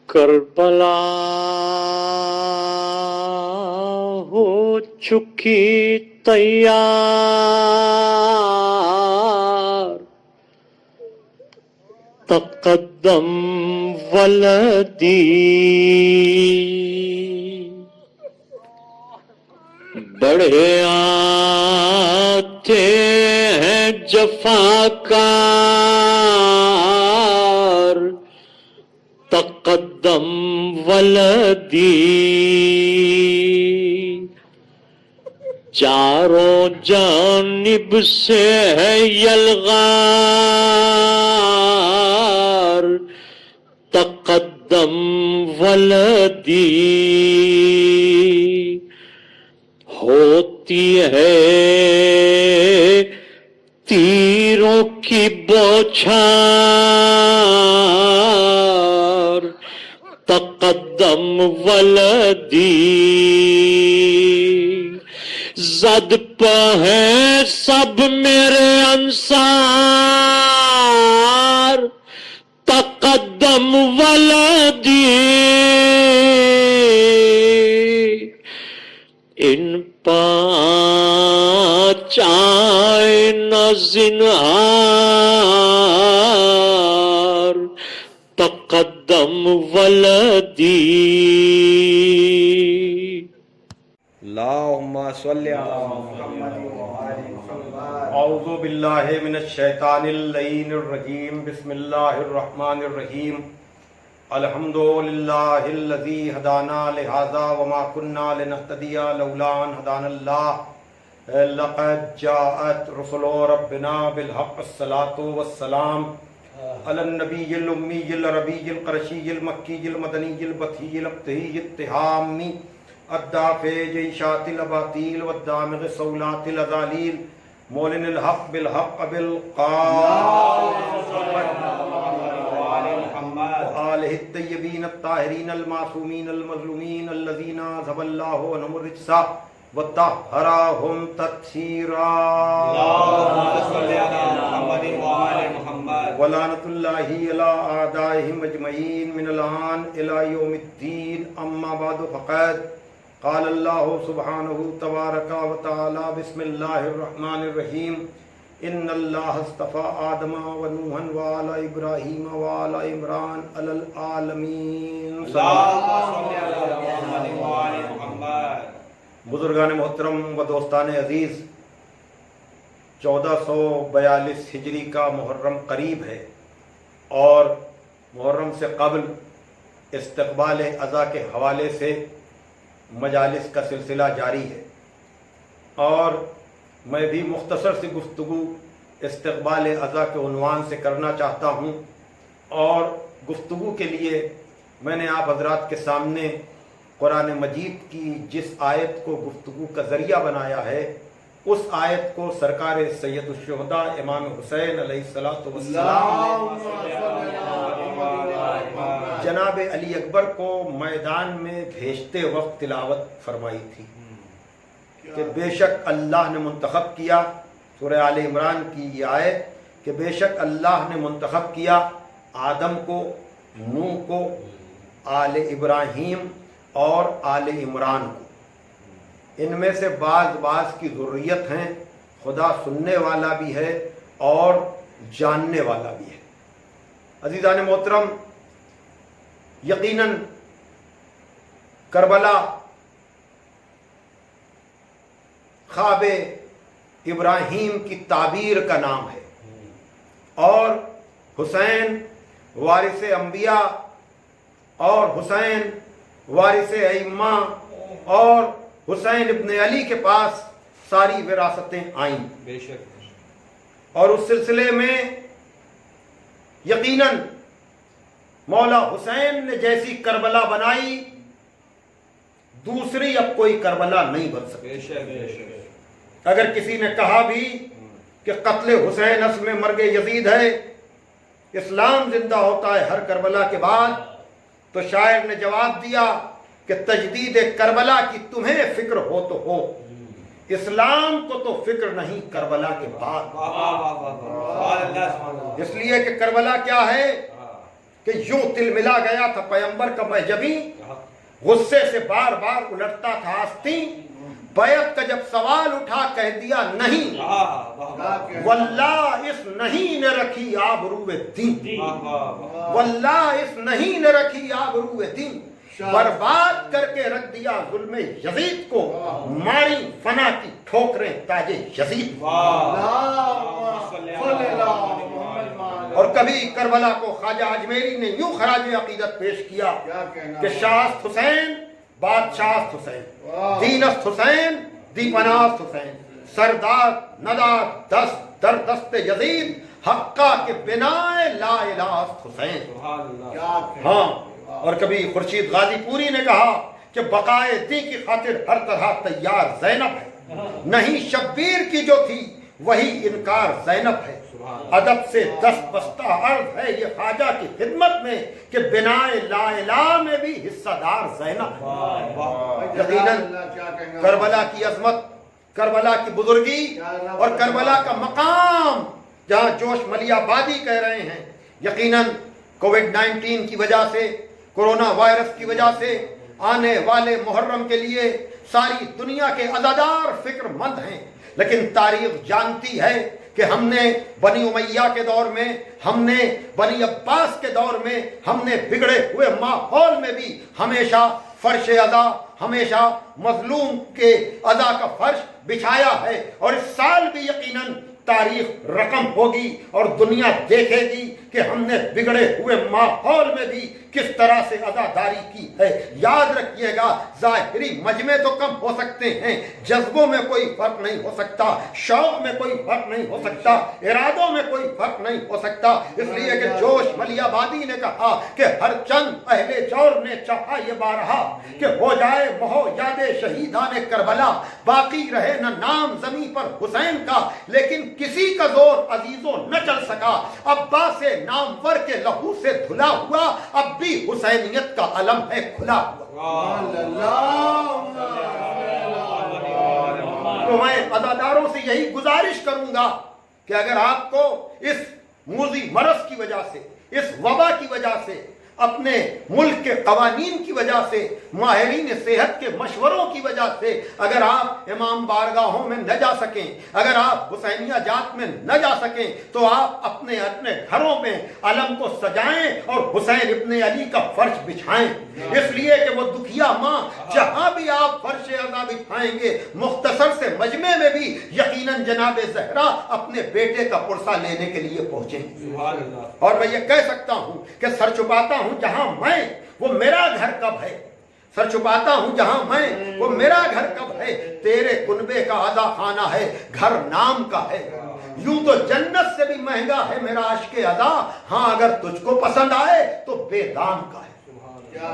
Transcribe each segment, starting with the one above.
کربلا ہو چکی تیار، تقدم ولدی، بڑھے آتے ہیں جفاکار، تقدم ولدی، چاروں جانب سے ہے یلغار، تقدم ولدی، ہوتی ہے تیروں کی بوچھار، تقدم ولدی، زد پہ ہیں سب میرے انصار، تقدم ولدی، ان پانچ آئے نہ زنہار، تقدم ولدی۔ اللہم صلی علی محمد اعوذ باللہ من الشیطان اللعین الرجیم، بسم اللہ الرحمن الرحیم، الحمد للہ الذی ہدانا لہذا وما کنا لنہتدی لولا ان ہدانا اللہ، لقد جاءت رسل ربنا بالحق، الصلاۃ والسلام علی النبی الامی العربی القرشی المکی المدنی البطحی الابتہی التہامی، الدافع جیشات الاباطیل والدامغ صولات الازالیل، مولن الحق بالحق وآلہ الطیبین الطاہرین المعصومین المظلومین الذین اذھب اللہ عنہم الرجس وطہرہم تطہیرا، ولعنۃ اللہ علی اعدائہم اجمعین من الآن الی یوم الدین، اما بعد فقد قال اللہ سبحانہ تبارک و تعالی، بسم اللہ الرحمن الرحیم، ان اللہ اصطفى آدم و نوحا وآل ابراہیم وآل عمران علی العالمین۔ بزرگان محترم و دوستان عزیز، 1442 ہجری کا محرم قریب ہے اور محرم سے قبل استقبال اضحیٰ کے حوالے سے مجالس کا سلسلہ جاری ہے، اور میں بھی مختصر سی گفتگو استقبال اضحیٰ کے عنوان سے کرنا چاہتا ہوں، اور گفتگو کے لیے میں نے آپ حضرات کے سامنے قرآن مجید کی جس آیت کو گفتگو کا ذریعہ بنایا ہے، اس آیت کو سرکار سید الشہداء امام حسین علیہ السلام جناب علی اکبر کو میدان میں بھیجتے وقت تلاوت فرمائی تھی کہ بے شک اللہ نے منتخب کیا، سورہ آل عمران کی یہ آیت کہ بے شک اللہ نے منتخب کیا آدم کو، نوح کو، آل ابراہیم اور آل عمران کو، ان میں سے بعض کی ذریت ہیں، خدا سننے والا بھی ہے اور جاننے والا بھی ہے۔ عزیزان محترم، یقیناً کربلا خواب ابراہیم کی تعبیر کا نام ہے، اور حسین وارث انبیاء اور حسین وارث ائمہ اور حسین ابن علی کے پاس ساری وراثتیں آئیں، بے شک، اور اس سلسلے میں یقیناً مولا حسین نے جیسی کربلا بنائی، دوسری اب کوئی کربلا نہیں بن سکتی۔ بے شک، بے شک۔ اگر کسی نے کہا بھی کہ قتل حسین اصل میں مرگ یزید ہے، اسلام زندہ ہوتا ہے ہر کربلا کے بعد، تو شاعر نے جواب دیا کہ تجدید کربلا کی تمہیں فکر ہو تو ہو، اسلام کو تو فکر نہیں کربلا کے بعد۔ اس لیے کہ کربلا کیا ہے کہ یوں تل ملا گیا تھا پیمبر کا مہجبی، غصے سے بار بار الٹتا تھا آستین، بیعت کا جب سوال اٹھا کہہ دیا نہیں، واللہ اس نہیں نے رکھی آبروئے دین، واللہ اس نہیں نے رکھی آبروئے دین، برباد کر کے رکھ دیا ظلم یزید کو، ماری فنا کی ٹھوکریں تاج یزید۔ اور کبھی کربلا کو خواجہ اجمیری نے یوں خراج عقیدت پیش کیا کہ شاست حسین بادشاہ حسین، دینست حسین دیپناست حسین، سردار ندار دست در دست یزید، حقہ کے بنا لا الہست حسین۔ ہاں، اور کبھی خورشید غازی پوری نے کہا کہ بقائے دی کی خاطر ہر طرح تیار زینب ہے، نہیں شبیر کی جو تھی وہی انکار زینب ہے، ادب سے دست بستہ عرض ہے یہ خواجہ کی خدمت میں کہ بنائے لا الہ میں بھی حصہ دار زینب ہے۔ یقیناً کربلا کی عظمت، کربلا کی بزرگی اور کربلا کا مقام جہاں جوش ملیہ آبادی کہہ رہے ہیں، یقیناً کووڈ 19 کی وجہ سے، کورونا وائرس کی وجہ سے آنے والے محرم کے لیے ساری دنیا کے عزادار فکر مند ہیں، لیکن تاریخ جانتی ہے کہ ہم نے بنی امیہ کے دور میں، ہم نے بنی عباس کے دور میں، ہم نے بگڑے ہوئے ماحول میں بھی ہمیشہ فرش عزا، ہمیشہ مظلوم کے عزا کا فرش بچھایا ہے، اور اس سال بھی یقیناً تاریخ رقم ہوگی اور دنیا دیکھے گی کہ ہم نے بگڑے ہوئے ماحول میں بھی کس طرح سے عزاداری کی ہے۔ یاد رکھیے گا، ظاہری مجمع تو کم ہو سکتے ہیں، جذبوں میں کوئی فرق نہیں ہو سکتا، شوق میں کوئی فرق نہیں ہو سکتا، ارادوں میں کوئی فرق نہیں ہو سکتا، اس لیے کہ جوش ملیہ آبادی نے کہا کہ ہر چند اہل جور نے چاہا یہ بارہا کہ ہو جائے مہو یاد شہیدان کربلا، باقی رہے نہ نام زمین پر حسین کا، لیکن کسی کا زور عزیزوں نہ چل سکا، عباس نامور کے لہو سے دھلا ہوا اب بھی حسینیت کا علم ہے کھلا ہوا۔ تو میں عزاداروں سے یہی گزارش کروں گا کہ اگر آپ کو اس موذی مرض کی وجہ سے، اس وبا کی وجہ سے، اپنے ملک کے قوانین کی وجہ سے، ماہرین صحت کے مشوروں کی وجہ سے اگر آپ امام بارگاہوں میں نہ جا سکیں، اگر آپ حسینیہ جات میں نہ جا سکیں، تو آپ اپنے گھروں میں علم کو سجائیں اور حسین ابن علی کا فرش بچھائیں، اس لیے کہ وہ دکھیا ماں جہاں بھی آپ فرش عزا بچھائیں گے، مختصر سے مجمع میں بھی یقیناً جناب زہرا اپنے بیٹے کا پرسہ لینے کے لیے پہنچیں گے۔ اور میں یہ کہہ سکتا ہوں کہ سر چھپاتا ہوں جہاں میں وہ میرا گھر کب ہے، سر چھپاتا ہوں جہاں میں وہ میرا گھر کب ہے، تیرے کنبے کا عزا خانہ ہے، گھر نام کا ہے، یوں تو جنت سے بھی مہنگا ہے میرا عشق عزا، ہاں اگر تجھ کو پسند آئے تو بے دام کا ہے۔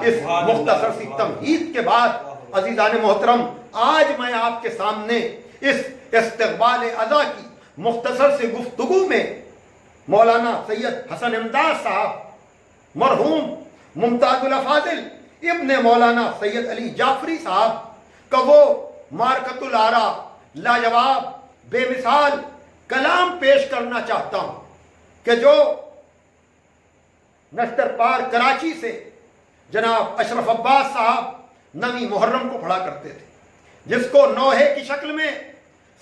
اس مختصر سی تمہید کے بعد عزیزان محترم، آج میں آپ کے سامنے اس استقبال عزا کی مختصر سی گفتگو میں مولانا سید حسن امداد صاحب، مرحوم ممتاز الافاضل ابن مولانا سید علی جعفری صاحب کا وہ مارکت الآراء لاجواب بے مثال کلام پیش کرنا چاہتا ہوں کہ جو نشتر پار کراچی سے جناب اشرف عباس صاحب نویں محرم کو پڑھا کرتے تھے، جس کو نوحے کی شکل میں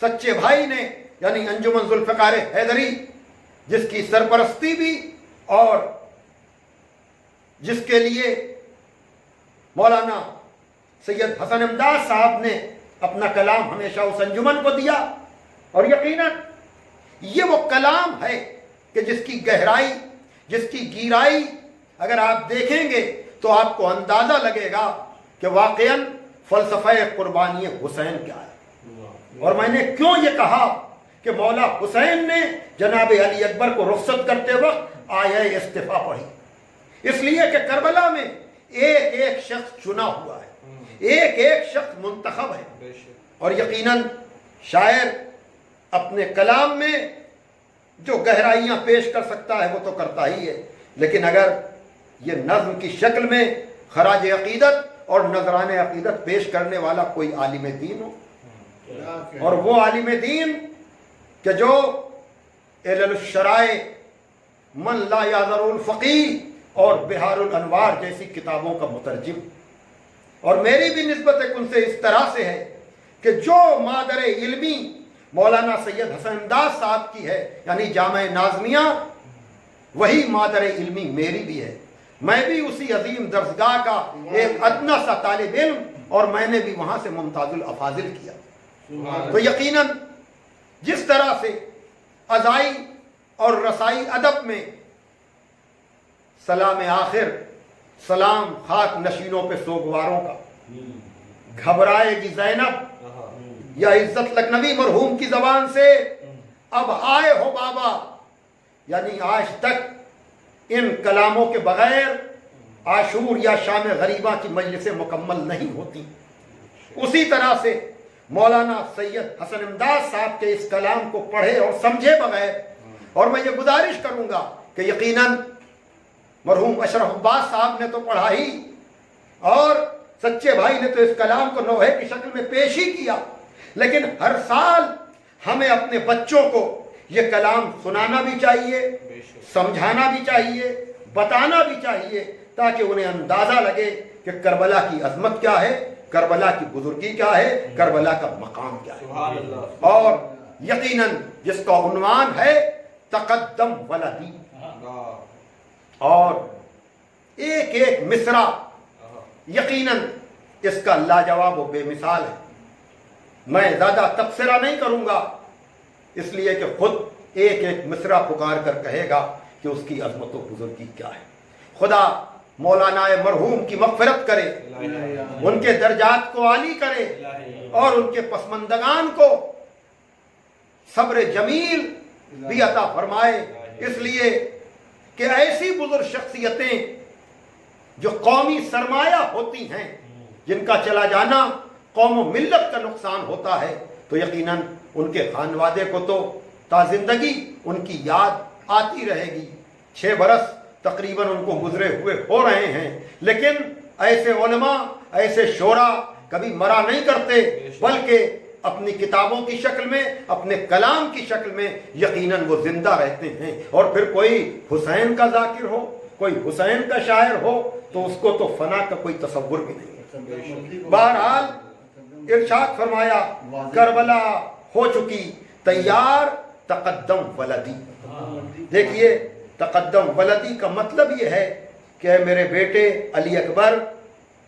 سچے بھائی نے یعنی انجمن ذوالفقار حیدری، جس کی سرپرستی بھی اور جس کے لیے مولانا سید حسن امداد صاحب نے اپنا کلام ہمیشہ اس انجمن کو دیا، اور یقیناً یہ وہ کلام ہے کہ جس کی گہرائی، جس کی گہرائی اگر آپ دیکھیں گے تو آپ کو اندازہ لگے گا کہ واقعاً فلسفہ قربانی حسین کیا ہے، اور میں نے کیوں یہ کہا کہ مولا حسین نے جناب علی اکبر کو رخصت کرتے وقت آیہ استفا پڑھی، اس لیے کہ کربلا میں ایک ایک شخص چنا ہوا ہے، ایک ایک شخص منتخب ہے، اور یقیناً شاعر اپنے کلام میں جو گہرائیاں پیش کر سکتا ہے وہ تو کرتا ہی ہے، لیکن اگر یہ نظم کی شکل میں خراج عقیدت اور نذران عقیدت پیش کرنے والا کوئی عالم دین ہو، اور وہ عالم دین کہ جو علل الشرائع من لا یعذر الفقیہ اور بہار الانوار جیسی کتابوں کا مترجم. اور میری بھی نسبت ان سے اس طرح سے ہے کہ جو مادر علمی مولانا سید حسن امداد صاحب کی ہے یعنی جامع ناظمیہ، وہی مادر علمی میری بھی ہے. میں بھی اسی عظیم درسگاہ کا ایک ادنا سا طالب علم اور میں نے بھی وہاں سے ممتاز الافاضل کیا. تو یقیناً جس طرح سے ازائی اور رسائی ادب میں سلام آخر، سلام خاک نشینوں پہ سوگواروں کا، گھبرائے گی زینب یا عزت لکھنوی مرحوم کی زبان سے اب آئے ہو بابا، یعنی آج تک ان کلاموں کے بغیر عاشور یا شام غریبہ کی مجلسیں مکمل نہیں ہوتی. اسی طرح سے مولانا سید حسن امداد صاحب کے اس کلام کو پڑھے اور سمجھے بغیر، اور میں یہ گزارش کروں گا کہ یقیناً مرحوم اشرف عباس صاحب نے تو پڑھا ہی، اور سچے بھائی نے تو اس کلام کو نوحے کی شکل میں پیش ہی کیا، لیکن ہر سال ہمیں اپنے بچوں کو یہ کلام سنانا بھی چاہیے، سمجھانا بھی چاہیے، بتانا بھی چاہیے، تاکہ انہیں اندازہ لگے کہ کربلا کی عظمت کیا ہے، کربلا کی بزرگی کیا ہے، کربلا کا مقام کیا ہے. اور یقیناً جس کا عنوان ہے تقدم ولدی، اور ایک ایک مصرع یقیناً اس کا لاجواب و بے مثال ہے. میں زیادہ تبصرہ نہیں کروں گا، اس لیے کہ خود ایک ایک مصرع پکار کر کہے گا کہ اس کی عظمت و بزرگی کیا ہے. خدا مولانا مرحوم کی مغفرت کرے، ان کے درجات کو عالی کرے، اور ان کے پسماندگان کو صبر جمیل بھی عطا فرمائے. اس لیے کہ ایسی بزرگ شخصیتیں جو قومی سرمایہ ہوتی ہیں، جن کا چلا جانا قوم و ملت کا نقصان ہوتا ہے، تو یقیناً ان کے خانوادے کو تو تا زندگی ان کی یاد آتی رہے گی. 6 برس تقریباً ان کو گزرے ہوئے ہو رہے ہیں، لیکن ایسے علماء، ایسے شعراء کبھی مرا نہیں کرتے، بلکہ اپنی کتابوں کی شکل میں، اپنے کلام کی شکل میں یقیناً وہ زندہ رہتے ہیں. اور پھر کوئی حسین کا ذاکر ہو، کوئی حسین کا شاعر ہو، تو اس کو تو فنا کا کوئی تصور بھی نہیں ہے. بہرحال ارشاد فرمایا کربلا ہو چکی تیار، تقدم ولدی. دیکھیے تقدم ولدی کا مطلب یہ ہے کہ اے میرے بیٹے علی اکبر،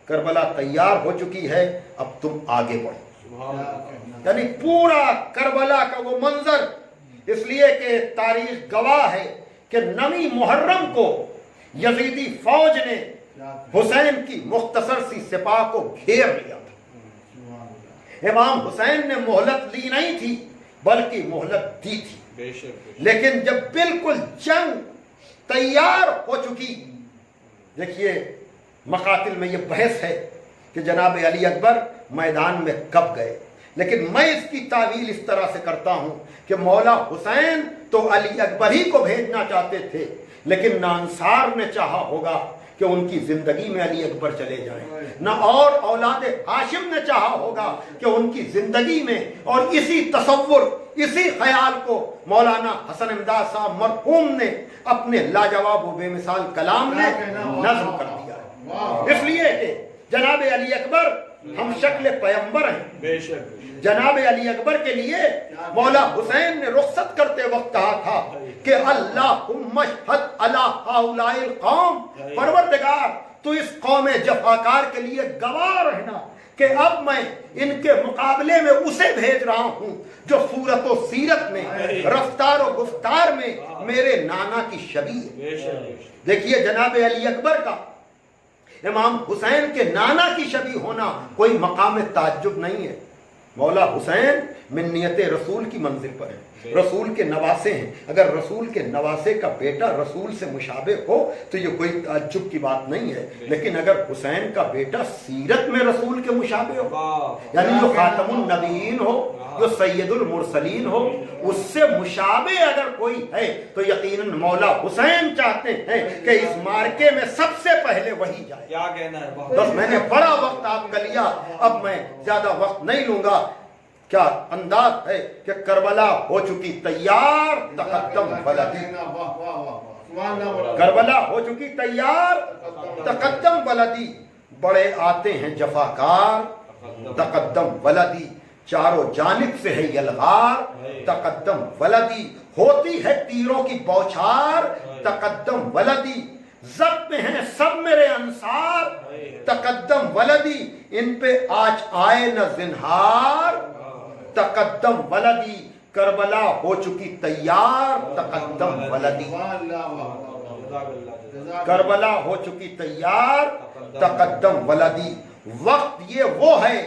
کربلا تیار ہو چکی ہے، اب تم آگے بڑھو. یعنی پورا کربلا کا وہ منظر، اس لیے کہ تاریخ گواہ ہے کہ 9 محرم کو یزیدی فوج نے حسین کی مختصر سی سپاہ کو گھیر لیا تھا. امام حسین نے مہلت لی نہیں تھی بلکہ مہلت دی تھی، لیکن جب بالکل جنگ تیار ہو چکی، دیکھیے مقاتل میں یہ بحث ہے کہ جناب علی اکبر میدان میں کب گئے، لیکن میں اس کی تعویل اس طرح سے کرتا ہوں کہ مولا حسین تو علی اکبر ہی کو بھیجنا چاہتے تھے، لیکن نہ انصار نے چاہا ہوگا کہ ان کی زندگی میں علی اکبر چلے جائیں، نہ اور اولاد ہاشم نے چاہا ہوگا کہ ان کی زندگی میں، اور اسی تصور، اسی خیال کو مولانا حسن امداد صاحب مرحوم نے اپنے لاجواب و بے مثال کلام میں نظم کر دیا ہے. اس لیے کہ جناب علی اکبر ہم شکل پیمبر ہیں. جناب علی اکبر کے لیے مولا حسین نے رخصت کرتے وقت کہا تھا کہ اللہم اشہد علی ہؤلاء القوم، پروردگار تو اس قوم جفاکار کے لیے گواہ رہنا کہ اب میں ان کے مقابلے میں اسے بھیج رہا ہوں جو صورت و سیرت میں، رفتار و گفتار میں میرے نانا کی شبیہ ہے. دیکھیے جناب علی اکبر کا امام حسین کے نانا کی شبیہ ہونا کوئی مقام تعجب نہیں ہے. مولا حسین منیت رسول کی منزل پر ہے، رسول کے نواسے ہیں. اگر رسول کے نواسے کا بیٹا رسول سے مشابہ ہو تو یہ کوئی تعجب کی بات نہیں ہے، لیکن اگر حسین کا بیٹا سیرت میں رسول کے مشابہ ہو، یعنی جو خاتم النبیین ہو، جو سید المرسلین ہو، اس سے مشابہ اگر کوئی ہے تو یقیناً مولا حسین چاہتے ہیں کہ اس مارکے میں سب سے پہلے وہی جائے. کیا کہنا ہے؟ بس میں نے بڑا وقت آپ کا لیا، اب میں زیادہ وقت نہیں لوں گا. کیا انداز ہے کہ کربلا ہو چکی تیار، تقدم ولدی. کربلا ہو چکی تیار، تقدم ولدی، بڑے آتے ہیں جفاکار، تقدم ولدی، چاروں جانب سے ہے یلغار، تقدم ولدی، ہوتی ہے تیروں کی بوچھار، تقدم ولدی، ضبط میں ہیں سب میرے انصار، تقدم ولدی، ان پہ آج آئے نہ زنہار، تقدم ولدی، کربلا ہو چکی تیار، تقدم ولدی، کربلا ہو چکی تیار، تقدم ولدی۔ وقت یہ وہ ہے،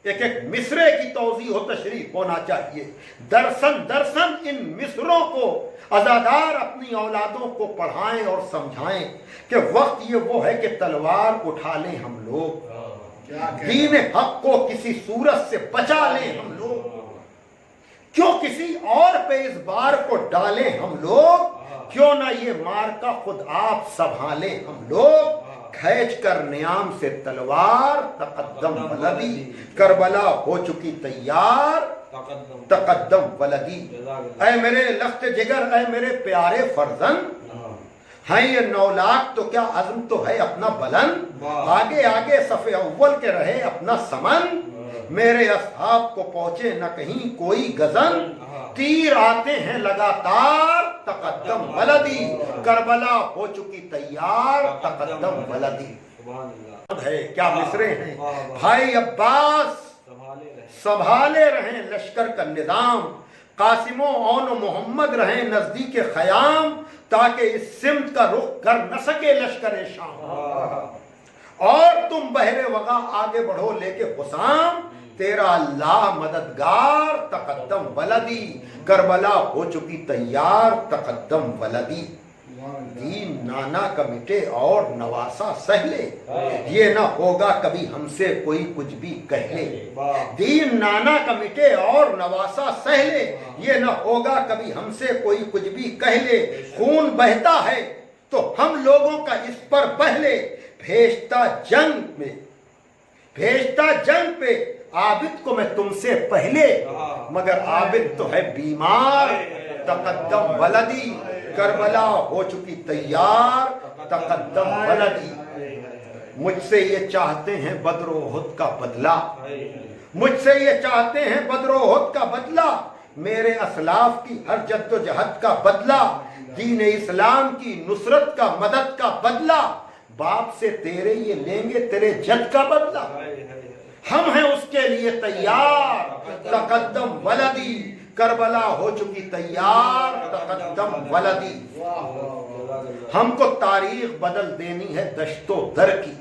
ایک ایک مصرے کی توضیح و تشریح ہونا چاہیے، درسن ان مصروں کو عزادار اپنی اولادوں کو پڑھائیں اور سمجھائیں کہ وقت یہ وہ ہے کہ تلوار اٹھا لیں ہم لوگ، دین حق کو کسی صورت سے بچا لیں ہم لوگ، کیوں کسی اور پہ اس بار کو ڈالیں ہم لوگ، کیوں نہ یہ مارکا خود آپ سنبھالیں ہم لوگ، کھینچ کر نیام سے تلوار، تقدم ولدی، کربلا ہو چکی تیار، تقدم ولدی۔ اے میرے لخت جگر، اے میرے پیارے فرزند، ہیں یہ 9 لاکھ تو کیا عزم تو ہے اپنا بلند، آگے آگے صف اول کے رہے اپنا سمن، میرے اصحاب کو پہنچے نہ کہیں کوئی گزن، تیر آتے ہیں لگاتار، تقدم ولدی، کربلا ہو چکی تیار، تقدم ولدی۔ ہے کیا مصرے ہیں، بھائی عباس سنبھالے رہیں لشکر کا نظام، قاسم و اون و محمد رہیں نزدیک خیام، تاکہ اس سمت کا رخ کر نہ سکے لشکر شام، اور تم بحر وغا آگے بڑھو لے کے حسام، تیرا اللہ مددگار، تقدم ولدی، کربلا ہو چکی تیار، تقدم ولدی۔ دین نانا کا مٹے اور نواسا سہلے، یہ نہ ہوگا کبھی ہم سے کوئی کچھ بھی کہہ لے، دین نانا کا مٹے اور نواسا سہلے، یہ نہ ہوگا کبھی ہم سے کوئی کچھ بھی کہہ لے، خون بہتا ہے تو ہم لوگوں کا اس پر بہلے، بھیجتا جنگ پہ عابد کو میں تم سے پہلے، مگر عابد تو ہے بیمار، تقدم ولدی، کربلا ہو چکی تیار، تقدم ولدی۔ مجھ سے یہ چاہتے ہیں بدر و احد کا بدلہ، مجھ سے یہ چاہتے ہیں بدر و احد کا بدلہ، میرے اسلاف کی ہر جد و جہد کا بدلہ، دین اسلام کی نصرت کا مدد کا بدلہ، باپ سے تیرے یہ لیں گے تیرے جد کا بدلہ، ہم ہیں اس کے لیے تیار، تقدم ولدی، کربلا ہو چکی تیار، تقدم ولدی۔ ہم کو تاریخ بدل دینی ہے دشت و در کی،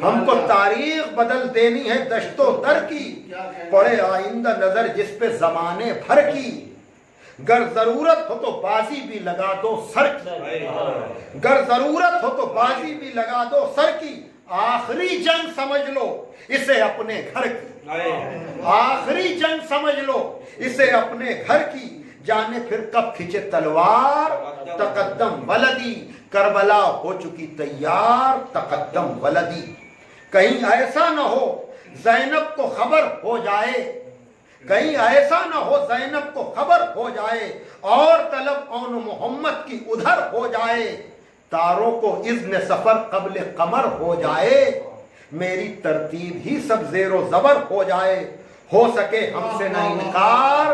ہم کو تاریخ بدل دینی ہے دشت و در کی، پڑے آئندہ نظر جس پہ زمانے بھر کی، گر ضرورت ہو تو بازی بھی لگا دو سر کی، گر ضرورت ہو تو بازی بھی لگا دو سر کی، آخری جنگ سمجھ لو اسے اپنے گھر کی، آخری جنگ سمجھ لو اسے اپنے گھر کی، جانے پھر کب کھچے تلوار، تقدم ولدی، کربلا ہو چکی تیار، تقدم ولدی۔ کہیں ایسا نہ ہو زینب کو خبر ہو جائے، کہیں ایسا نہ ہو زینب کو خبر ہو جائے، اور طلب اون محمد کی ادھر ہو جائے، تاروں کو اذن سفر قبل قمر ہو جائے، میری ترتیب ہی سب زیر و زبر ہو جائے، ہو سکے ہم سے نہ انکار،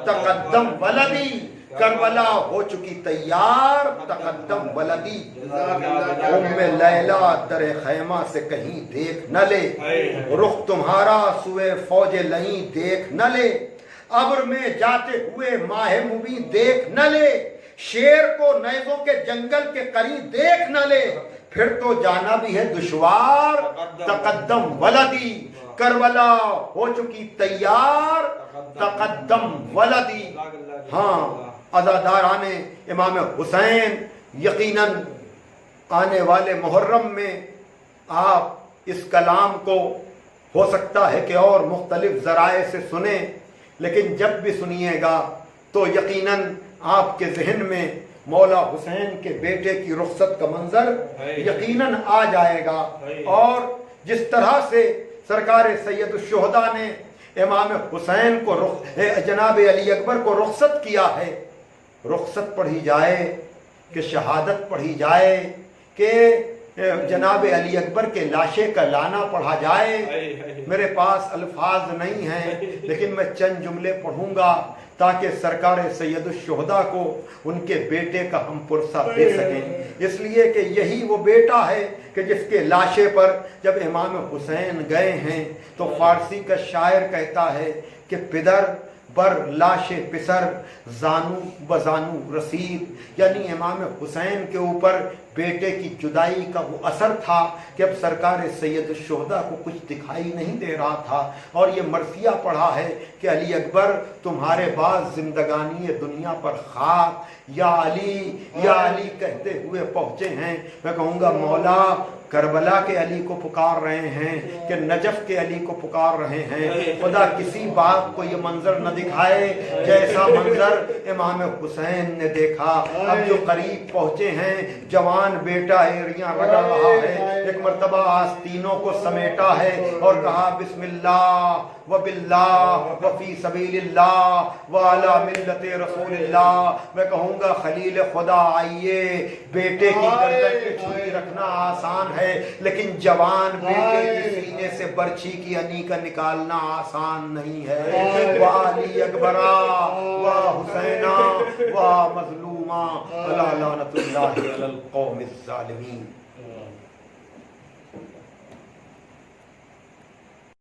تقدم ولدی، کربلا ہو چکی تیار، تقدم ولدی۔ ام لیلا در خیمہ سے کہیں دیکھ نہ لے، رخ تمہارا سوئے فوج لئیں دیکھ نہ لے، ابر میں جاتے ہوئے ماہ مبین دیکھ نہ لے، شیر کو نیزوں کے جنگل کے قریب دیکھ نہ لے، پھر تو جانا بھی ہے دشوار، تقدم ولدی، کربلا ہو چکی تیار، تقدم ولدی۔ ہاں عزاداران امام حسین، یقیناً آنے والے محرم میں آپ اس کلام کو ہو سکتا ہے کہ اور مختلف ذرائع سے سنیں، لیکن جب بھی سنیے گا تو یقیناً آپ کے ذہن میں مولا حسین کے بیٹے کی رخصت کا منظر یقیناً آ جائے گا، اور جس طرح سے سرکار سید الشہداء نے امام حسین کو جناب علی اکبر کو رخصت کیا ہے، رخصت پڑھی جائے کہ شہادت پڑھی جائے، کہ جناب علی اکبر کے لاشے کا لانا پڑھا جائے. میرے پاس الفاظ نہیں ہیں، لیکن میں چند جملے پڑھوں گا تاکہ سرکار سید الشہداء کو ان کے بیٹے کا ہم پرسہ دے سکیں. اس لیے کہ یہی وہ بیٹا ہے کہ جس کے لاشے پر جب امام حسین گئے ہیں تو فارسی کا شاعر کہتا ہے کہ پدر بر لاش پسر زانو بزانو رسید، یعنی امام حسین کے اوپر بیٹے کی جدائی کا وہ اثر تھا کہ اب سرکار سید الشہداء کو کچھ دکھائی نہیں دے رہا تھا. اور یہ مرثیہ پڑھا ہے کہ علی اکبر تمہارے بعد زندگانی دنیا پر خاک، یا علی کہتے ہوئے پہنچے ہیں. میں کہوں گا مولا کربلا کے علی کو پکار رہے ہیں کہ نجف کے علی کو پکار رہے ہیں. خدا کسی باپ کو یہ منظر نہ دکھائے جیسا منظر امام حسین نے دیکھا. اب جو قریب پہنچے ہیں، جوان بیٹا ایریاں رگڑ رہا ہے، ایک مرتبہ آستینوں کو سمیٹا ہے اور کہا بسم اللہ وباللہ وفی سبیل اللہ وعلی ملت رسول اللہ. میں کہوں گا خلیل خدا آئیے، بیٹے کی گردن پہ چھری رکھنا آسان ہے، لیکن جوان بیٹے کی سینے سے برچھی کی انی کا نکالنا آسان نہیں ہے. وعلی اکبرا وحسینا ومظلوما علی لعنت اللہ علی القوم الظالمین.